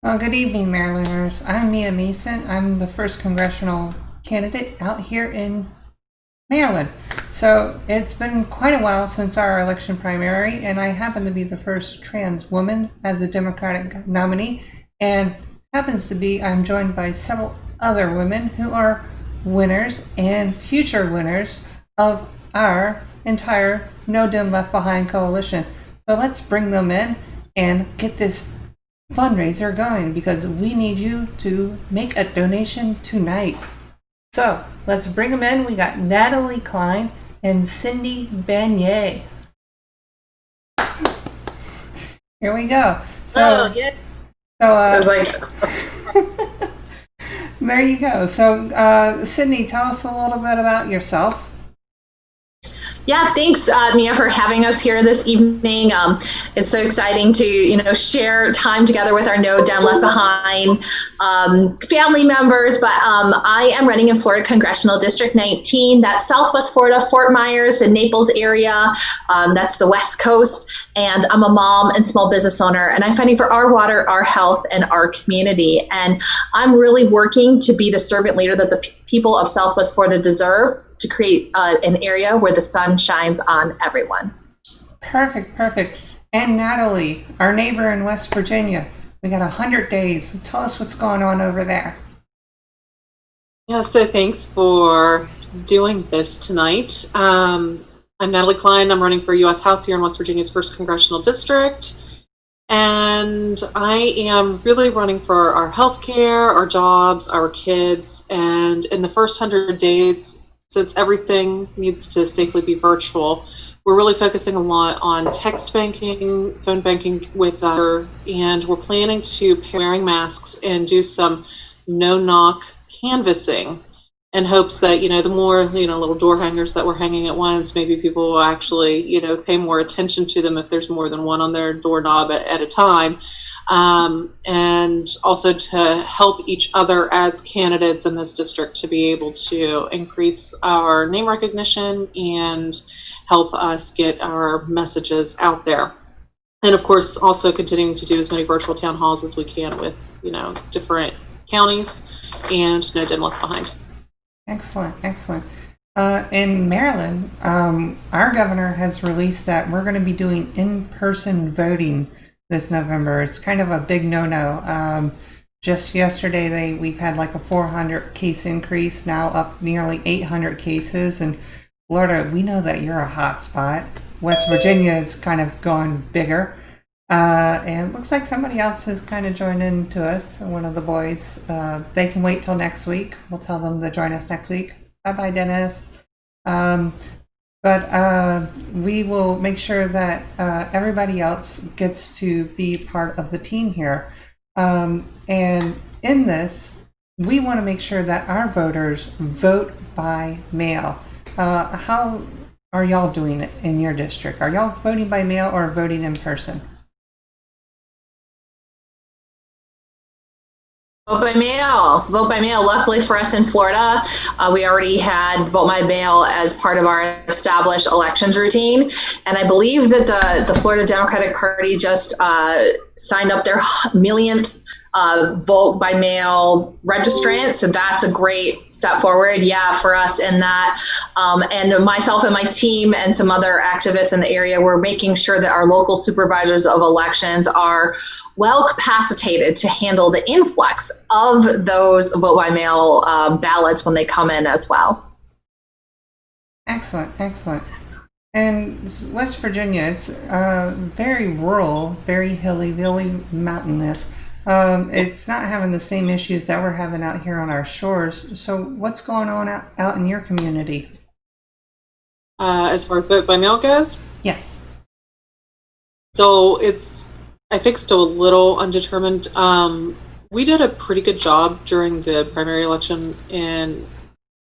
Well, good evening, Marylanders. I'm Mia Mason. I'm the first congressional candidate out here in Maryland. So it's been quite a while since our election primary, and I happen to be the first trans woman as a Democratic nominee. And happens to be, I'm joined by several other women who are winners and future winners of our entire No Dem Left Behind coalition. So let's bring them in and get this fundraiser going because we need you to make a donation tonight. So let's bring them in. We got Natalie Cline and Cindy Banyai. Here we go. So, yeah. I was like, there you go. So, Cindy, tell us a little bit about yourself. Yeah, thanks, Mia, for having us here this evening. It's so exciting to, share time together with our No Dem Left Behind family members. But I am running in Florida Congressional District 19. That's Southwest Florida, Fort Myers, and Naples area. That's the West Coast. And I'm a mom and small business owner. And I'm fighting for our water, our health, and our community. And I'm really working to be the servant leader that the people of Southwest Florida deserve, to create an area where the sun shines on everyone. Perfect. And Natalie, our neighbor in West Virginia, we got 100 days. Tell us what's going on over there. Yeah, so thanks for doing this tonight. I'm Natalie Cline. I'm running for U.S. House here in West Virginia's 1st Congressional District. And I am really running for our healthcare, our jobs, our kids. And in the first 100 days, since everything needs to safely be virtual, we're really focusing a lot on text banking, phone banking and we're planning to wearing masks and do some no-knock canvassing in hopes that, the more, little door hangers that we're hanging at once, maybe people will actually, pay more attention to them if there's more than one on their doorknob at a time. And also to help each other as candidates in this district to be able to increase our name recognition and help us get our messages out there. And of course, also continuing to do as many virtual town halls as we can with, different counties and No Dem Left Behind. Excellent. In Maryland, our governor has released that we're going to be doing in-person voting this November. It's kind of a big no-no. Just yesterday, we've had like a 400 case increase, now up nearly 800 cases. And Florida, we know that you're a hot spot. West Virginia is kind of going bigger. And it looks like somebody else has kind of joined in to us, one of the boys. They can wait till next week. We'll tell them to join us next week. Bye-bye, Dennis. But we will make sure that everybody else gets to be part of the team here. And in this, we want to make sure that our voters vote by mail. How are y'all doing it in your district? Are y'all voting by mail or voting in person? Vote by mail. Luckily for us in Florida, we already had vote by mail as part of our established elections routine. And I believe that the Florida Democratic Party just signed up their millionth vote by mail registrant. So that's a great step forward, for us in that. And myself and my team and some other activists in the area, we're making sure that our local supervisors of elections are well capacitated to handle the influx of those vote by mail ballots when they come in as well. Excellent. And West Virginia, it's very rural, very hilly, really mountainous. It's not having the same issues that we're having out here on our shores. So what's going on out in your community? As far as vote by mail goes? Yes. So it's, I think, still a little undetermined. We did a pretty good job during the primary election in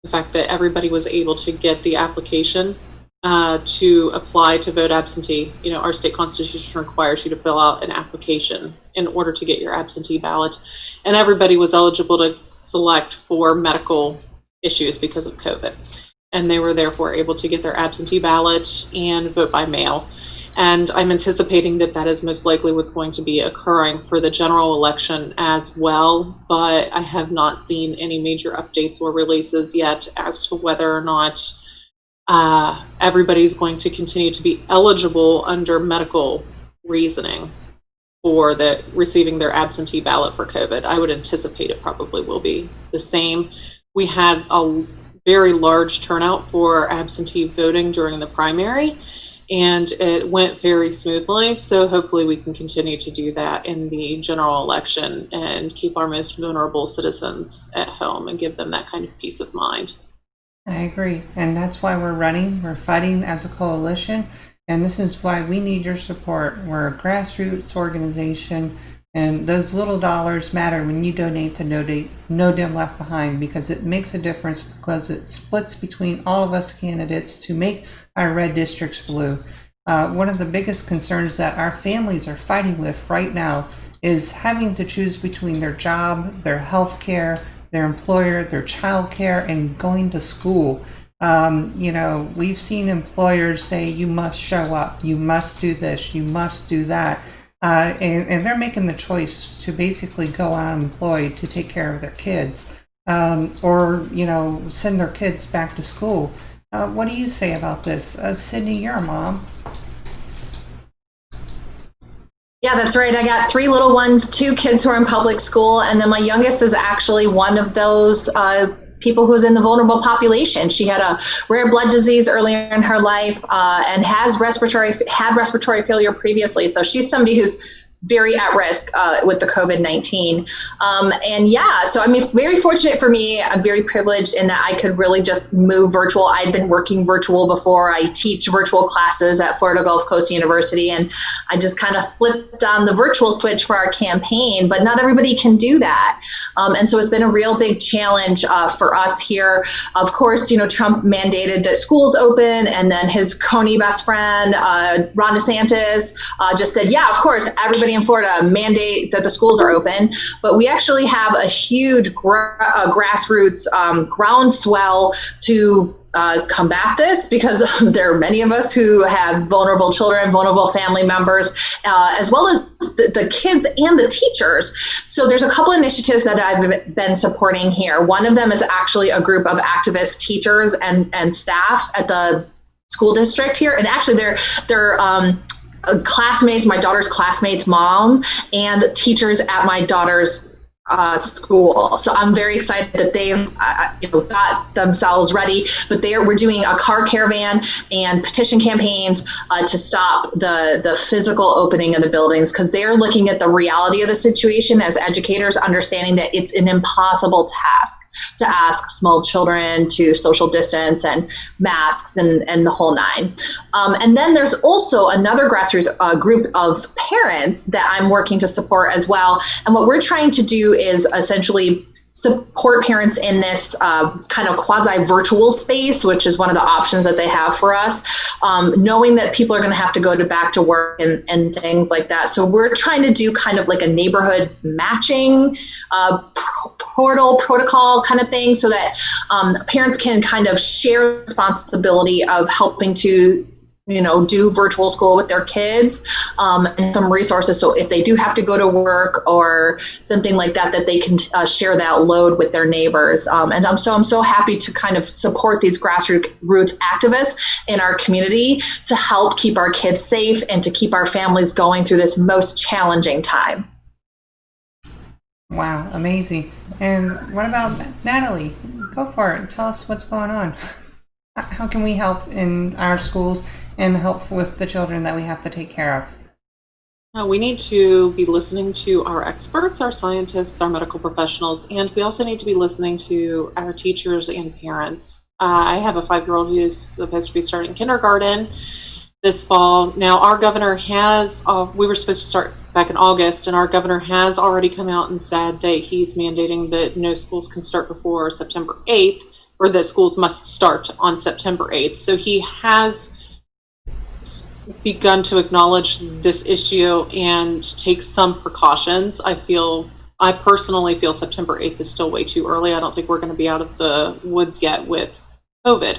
the fact that everybody was able to get the application to apply to vote absentee. Our state constitution requires you to fill out an application in order to get your absentee ballot. And everybody was eligible to select for medical issues because of COVID. And they were therefore able to get their absentee ballot and vote by mail. And I'm anticipating that that is most likely what's going to be occurring for the general election as well. But I have not seen any major updates or releases yet as to whether or not everybody's going to continue to be eligible under medical reasoning for receiving their absentee ballot for COVID. I would anticipate it probably will be the same. We had a very large turnout for absentee voting during the primary, and it went very smoothly. So hopefully we can continue to do that in the general election and keep our most vulnerable citizens at home and give them that kind of peace of mind. I agree. And that's why we're running. We're fighting as a coalition. And this is why we need your support. We're a grassroots organization. And those little dollars matter when you donate to No Dem Left Behind, because it makes a difference, because it splits between all of us candidates to make our red districts blue. One of the biggest concerns that our families are fighting with right now is having to choose between their job, their health care, their employer, their child care, and going to school. We've seen employers say, you must show up, you must do this, you must do that. And they're making the choice to basically go unemployed to take care of their kids, or send their kids back to school. What do you say about this? Sydney, you're a mom. Yeah, that's right. I got 3 little ones, 2 kids who are in public school, and then my youngest is actually one of those people who's in the vulnerable population. She had a rare blood disease earlier in her life and had respiratory failure previously. So she's somebody who's very at risk with the COVID-19. So I mean, very fortunate for me. I'm very privileged in that I could really just move virtual. I'd been working virtual before. I teach virtual classes at Florida Gulf Coast University, and I just kind of flipped on the virtual switch for our campaign, but not everybody can do that. And so it's been a real big challenge for us here. Of course, Trump mandated that schools open, and then his Coney best friend, Ron DeSantis, just said, yeah, of course, everybody in Florida mandate that the schools are open. But we actually have a huge grassroots groundswell to combat this, because there are many of us who have vulnerable children, vulnerable family members, as well as the kids and the teachers. So there's a couple initiatives that I've been supporting here. One of them is actually a group of activist teachers and staff at the school district here. And actually they're classmates, my daughter's classmates' mom, and teachers at my daughter's school. So I'm very excited that they've got themselves ready. But we're doing a car caravan and petition campaigns to stop the physical opening of the buildings, because they're looking at the reality of the situation as educators, understanding that it's an impossible task to ask small children to social distance and masks and the whole 9. And then there's also another grassroots group of parents that I'm working to support as well. And what we're trying to do is essentially support parents in this kind of quasi-virtual space, which is one of the options that they have for us, knowing that people are going to have to go back to work and things like that. So we're trying to do kind of like a neighborhood matching protocol kind of thing, so that parents can kind of share responsibility of helping to do virtual school with their kids, and some resources. So if they do have to go to work or something like that, that they can share that load with their neighbors. And I'm so happy to kind of support these grassroots activists in our community to help keep our kids safe and to keep our families going through this most challenging time. Wow, amazing. And what about Natalie? Go for it. Tell us what's going on. How can we help in our schools and help with the children that we have to take care of? We need to be listening to our experts, our scientists, our medical professionals, and we also need to be listening to our teachers and parents. I have a 5-year-old who is supposed to be starting kindergarten this fall. Now, our governor has, we were supposed to start back in August, and our governor has already come out and said that he's mandating that no schools can start before September 8th, or that schools must start on September 8th. So he has begun to acknowledge this issue and take some precautions. I personally feel September 8th is still way too early. I don't think we're going to be out of the woods yet with COVID.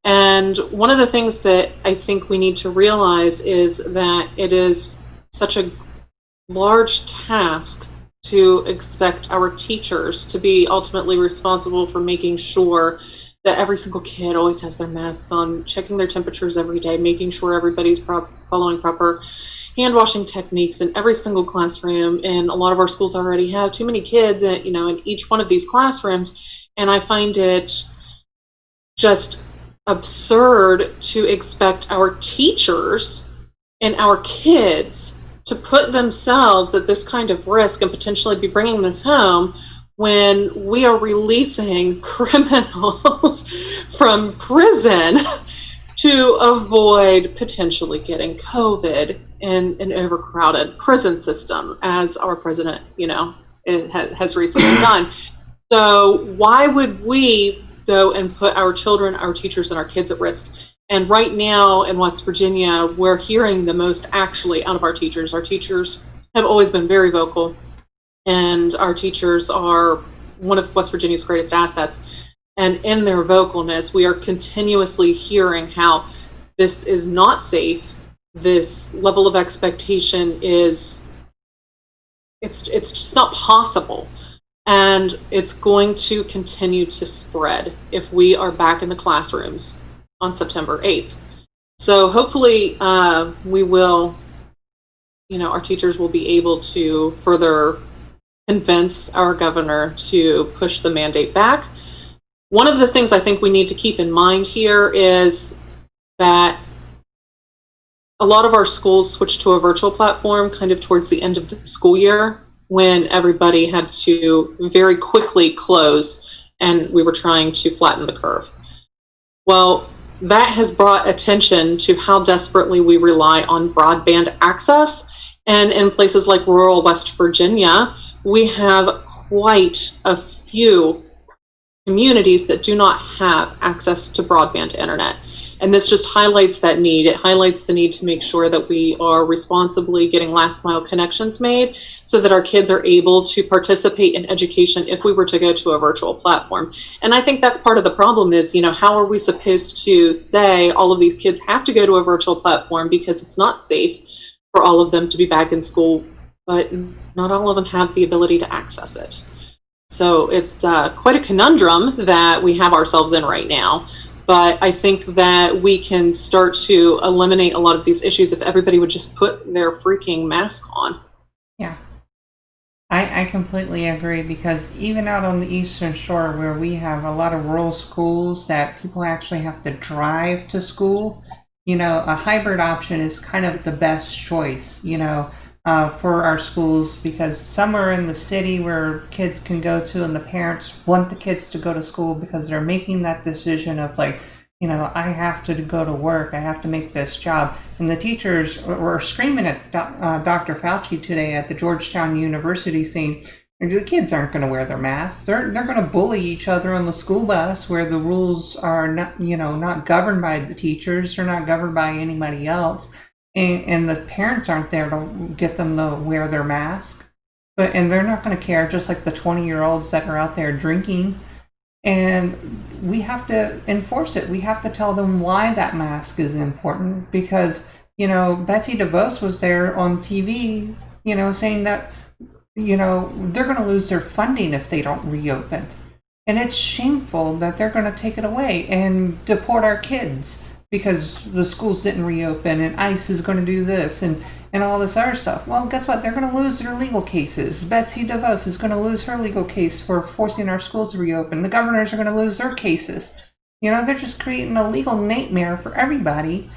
And one of the things that I think we need to realize is that it is such a large task to expect our teachers to be ultimately responsible for making sure that every single kid always has their mask on, checking their temperatures every day, making sure everybody's following proper hand washing techniques in every single classroom. And a lot of our schools already have too many kids, in each one of these classrooms. And I find it just absurd to expect our teachers and our kids to put themselves at this kind of risk and potentially be bringing this home when we are releasing criminals from prison to avoid potentially getting COVID in an overcrowded prison system, as our president, has recently done. So why would we go and put our children, our teachers, and our kids at risk? And right now in West Virginia, we're hearing the most actually out of our teachers. Our teachers have always been very vocal, and our teachers are one of West Virginia's greatest assets. And in their vocalness, we are continuously hearing how this is not safe. This level of expectation it's just not possible. And it's going to continue to spread if we are back in the classrooms on September 8th. So hopefully we will, our teachers will be able to further convince our governor to push the mandate back. One of the things I think we need to keep in mind here is that a lot of our schools switched to a virtual platform kind of towards the end of the school year, when everybody had to very quickly close and we were trying to flatten the curve. Well, that has brought attention to how desperately we rely on broadband access. And in places like rural West Virginia, we have quite a few communities that do not have access to broadband internet. And this just highlights that need. It highlights the need to make sure that we are responsibly getting last mile connections made so that our kids are able to participate in education if we were to go to a virtual platform. And I think that's part of the problem is, how are we supposed to say all of these kids have to go to a virtual platform because it's not safe for all of them to be back in school, but not all of them have the ability to access it. So it's quite a conundrum that we have ourselves in right now. But I think that we can start to eliminate a lot of these issues if everybody would just put their freaking mask on. Yeah. I completely agree, because even out on the Eastern Shore, where we have a lot of rural schools that people actually have to drive to school, a hybrid option is kind of the best choice, for our schools, because some are in the city where kids can go to and the parents want the kids to go to school because they're making that decision of I have to go to work, I have to make this job. And the teachers were screaming at Dr. Fauci today at the Georgetown University, saying the kids aren't going to wear their masks. They're going to bully each other on the school bus, where the rules are not governed by the teachers, they're not governed by anybody else. And the parents aren't there to get them to wear their mask, and they're not going to care, just like the 20-year-olds that are out there drinking. And we have to enforce it. We have to tell them why that mask is important, because Betsy DeVos was there on TV, saying that they're going to lose their funding if they don't reopen, and it's shameful that they're going to take it away and deport our kids because the schools didn't reopen, and ICE is going to do this and all this other stuff. Well, guess what? They're going to lose their legal cases. Betsy DeVos is going to lose her legal case for forcing our schools to reopen. The governors are going to lose their cases. They're just creating a legal nightmare for everybody,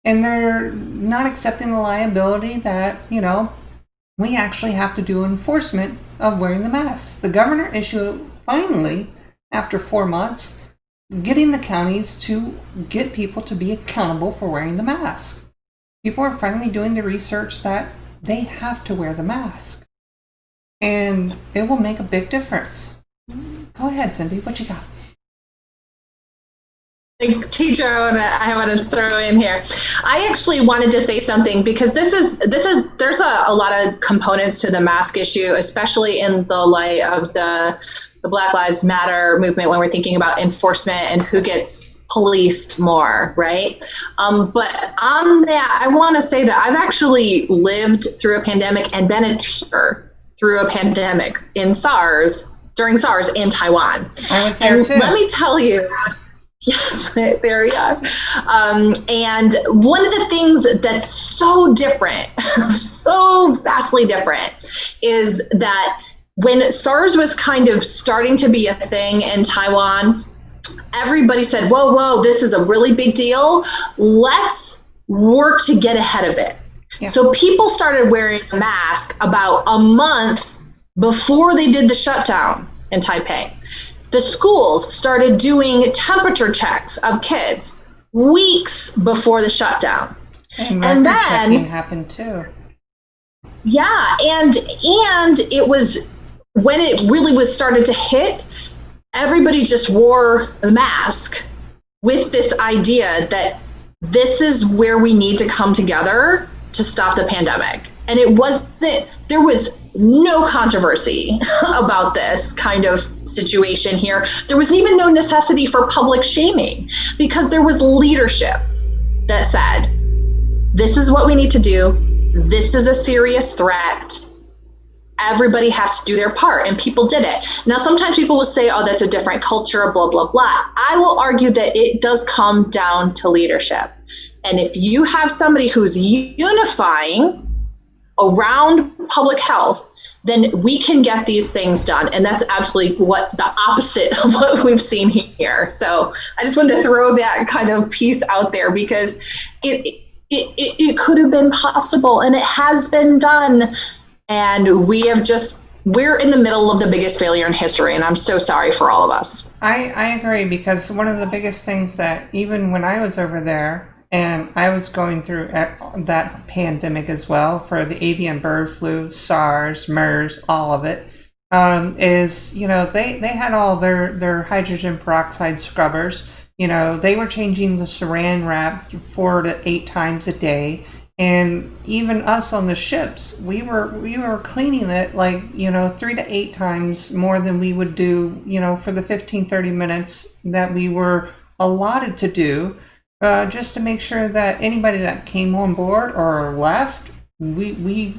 and they're not accepting the liability that, we actually have to do enforcement of wearing the mask. The governor issued, finally, after 4 months, getting the counties to get people to be accountable for wearing the mask. People are finally doing the research that they have to wear the mask. And it will make a big difference. Go ahead, Cindy, what you got? Teacher, I want to throw in here. I actually wanted to say something, because there's a lot of components to the mask issue, especially in the light of the Black Lives Matter movement, when we're thinking about enforcement and who gets policed more, right? But on that, I want to say that I've actually lived through a pandemic and been a teacher through a pandemic during SARS in Taiwan. I was there and too. Let me tell you, yes, there you are. And one of the things that's so different, so vastly different, is that when SARS was kind of starting to be a thing in Taiwan, everybody said, whoa, this is a really big deal. Let's work to get ahead of it. Yeah. So people started wearing a mask about a month before they did the shutdown in Taipei. The schools started doing temperature checks of kids weeks before the shutdown. And then checking happened too. Yeah, and it was when it really was started to hit, everybody just wore a mask with this idea that this is where we need to come together to stop the pandemic. And there was no controversy about this kind of situation here. There was even no necessity for public shaming because there was leadership that said, this is what we need to do. This is a serious threat. Everybody has to do their part, and people did it. Now, sometimes people will say, oh, that's a different culture, blah, blah, blah. I will argue that it does come down to leadership. And if you have somebody who's unifying around public health, then we can get these things done. And that's absolutely what the opposite of what we've seen here. So I just wanted to throw that kind of piece out there because it could have been possible, and it has been done. And we're in the middle of the biggest failure in history, and I'm so sorry for all of us. I agree, because one of the biggest things that even when I was over there, and I was going through that pandemic as well for the avian bird flu, SARS, MERS, all of it, is, they had all their hydrogen peroxide scrubbers. They were changing the saran wrap 4 to 8 times a day. And even us on the ships, we were cleaning it 3 to 8 times more than we would do, for the 15-30 minutes that we were allotted to do, just to make sure that anybody that came on board or left, we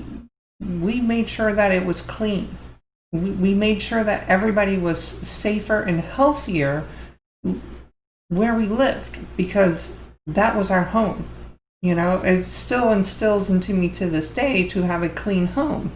made sure that it was clean. We made sure that everybody was safer and healthier where we lived, because that was our home. It still instills into me to this day to have a clean home,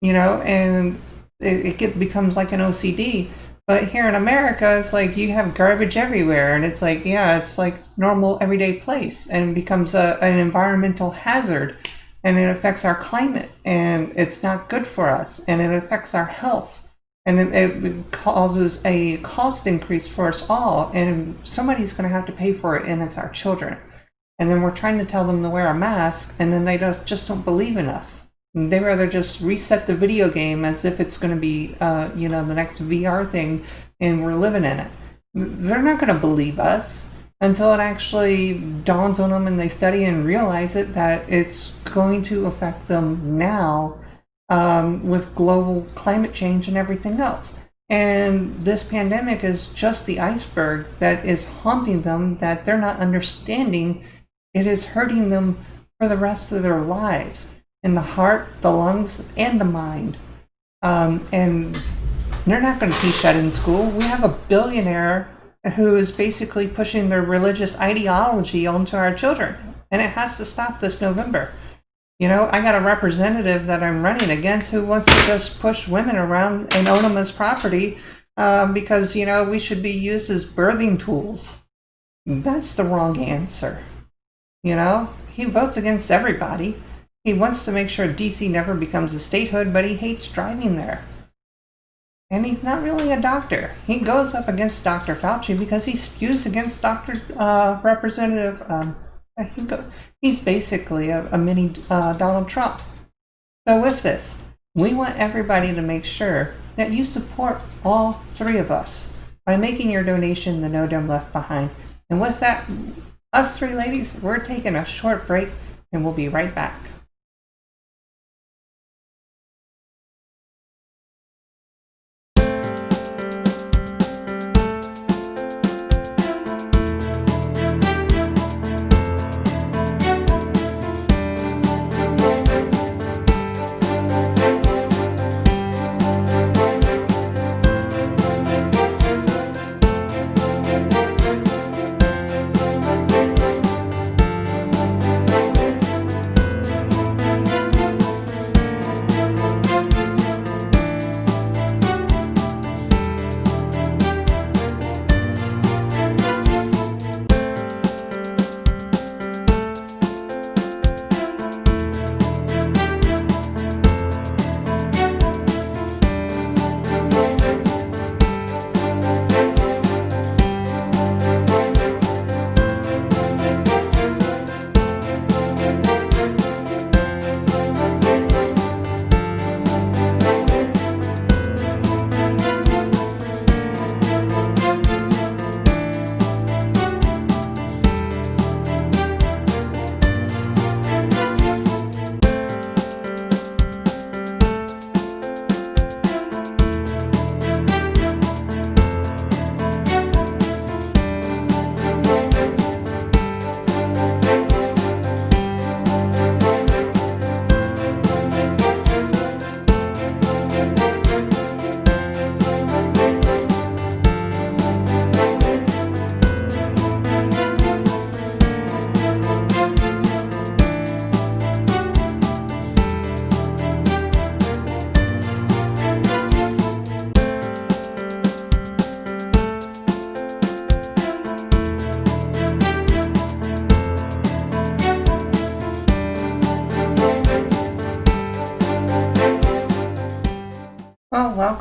and it becomes like an OCD. But here in America, it's like you have garbage everywhere, and it's like, yeah, it's like normal everyday place, and it becomes an environmental hazard, and it affects our climate, and it's not good for us, and it affects our health, and it causes a cost increase for us all, and somebody's going to have to pay for it, and it's our children. And then we're trying to tell them to wear a mask, and then they just don't believe in us. They rather just reset the video game as if it's going to be, the next VR thing, and we're living in it. They're not going to believe us until it actually dawns on them and they study and realize that it's going to affect them now with global climate change and everything else. And this pandemic is just the iceberg that is haunting them, that they're not understanding. It is hurting them for the rest of their lives, in the heart, the lungs, and the mind. And they're not going to teach that in school. We have a billionaire who is basically pushing their religious ideology onto our children, and it has to stop this November. I got a representative that I'm running against who wants to just push women around and own them as property because, we should be used as birthing tools. That's the wrong answer. He votes against everybody. He wants to make sure DC never becomes a statehood, but he hates driving there. And he's not really a doctor. He goes up against Dr. Fauci because he spews against Representative. He's basically a mini Donald Trump. So with this, we want everybody to make sure that you support all 3 of us by making your donation to No Dumb Left Behind. And with that, us 3 ladies, we're taking a short break, and we'll be right back.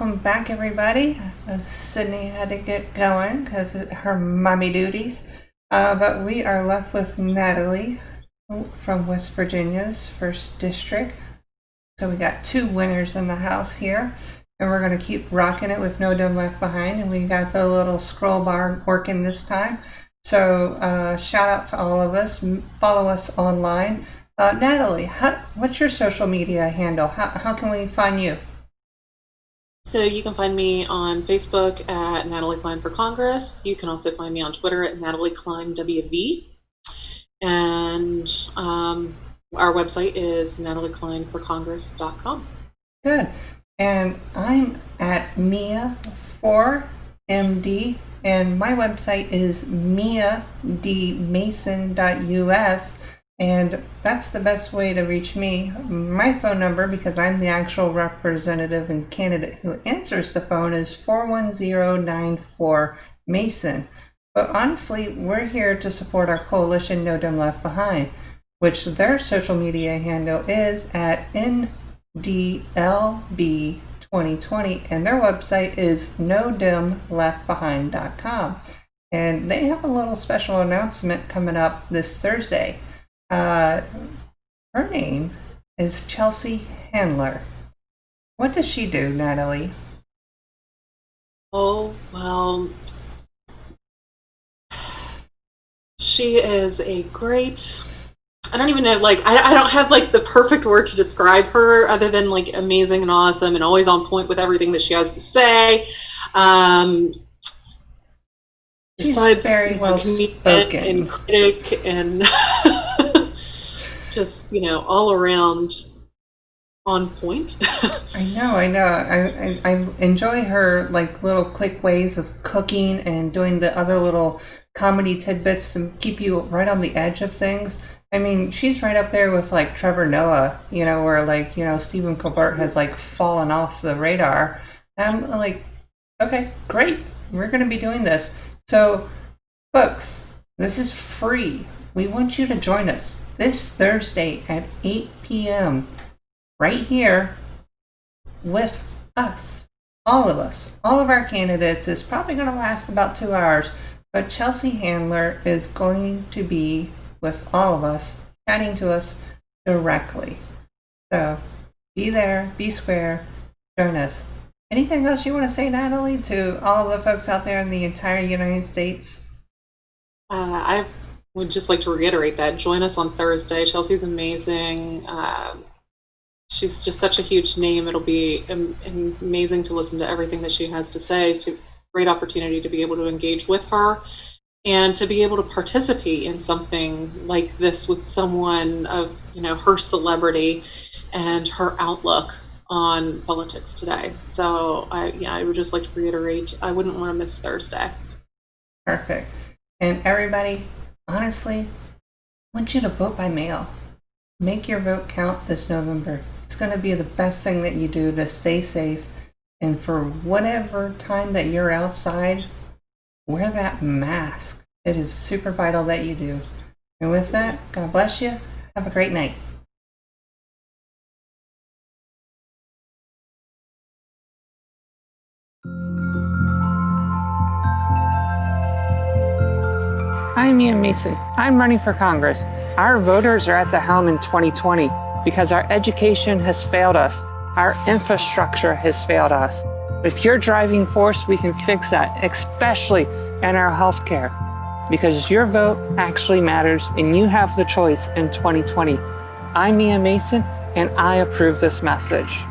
welcome back, everybody. Sydney had to get going because of her mommy duties. But we are left with Natalie from West Virginia's 1st District. So we got 2 winners in the house here. And we're going to keep rocking it with No Dumb Left Behind. And we got the little scroll bar working this time. So shout out to all of us. Follow us online. Natalie, what's your social media handle? How can we find you? So you can find me on Facebook at Natalie Cline for Congress. You can also find me on Twitter at Natalie Cline WV. And our website is natalieklineforcongress.com. Good. And I'm at Mia4MD, and my website is miadmason.us, and that's the best way to reach me. My phone number, because I'm the actual representative and candidate who answers the phone, is 41094-MASON. But honestly, we're here to support our coalition No Dumb Left Behind, which their social media handle is at NDLB 2020, and their website is nodimleftbehind.com. And they have a little special announcement coming up this Thursday. Her name is Chelsea Handler. What does she do, Natalie? Oh, well, she is a great, I don't even know, like, I don't have like the perfect word to describe her other than like amazing and awesome and always on point with everything that she has to say. She's Besides very well spoken and critic and just, you know, all around on point. I know. I enjoy her like little quick ways of cooking and doing the other little comedy tidbits to keep you right on the edge of things. I mean, she's right up there with like Trevor Noah, you know, where like, you know, Stephen Colbert has like fallen off the radar. And I'm like, okay, great. We're going to be doing this. So, folks, this is free. We want you to join us this Thursday at 8 p.m. right here with us. All of us. All of our candidates. Is probably going to last about 2 hours. But Chelsea Handler is going to be with all of us, chatting to us directly. So be there, be square, join us. Anything else you want to say, Natalie, to all of the folks out there in the entire United States? I would just like to reiterate that. Join us on Thursday. Chelsea's amazing. She's just such a huge name. It'll be amazing to listen to everything that she has to say. It's a great opportunity to be able to engage with her and to be able to participate in something like this with someone of, you know, her celebrity and her outlook on politics today. So I would just like to reiterate, I wouldn't want to miss Thursday. Perfect. And everybody, honestly, I want you to vote by mail. Make your vote count this November. It's going to be the best thing that you do to stay safe. And for whatever time that you're outside, wear that mask. It is super vital that you do. And with that, God bless you. Have a great night. I'm Ian Mason. I'm running for Congress. Our voters are at the helm in 2020 because our education has failed us. Our infrastructure has failed us. If you're driving force, we can fix that, especially in our healthcare, because your vote actually matters and you have the choice in 2020. I'm Ian Mason and I approve this message.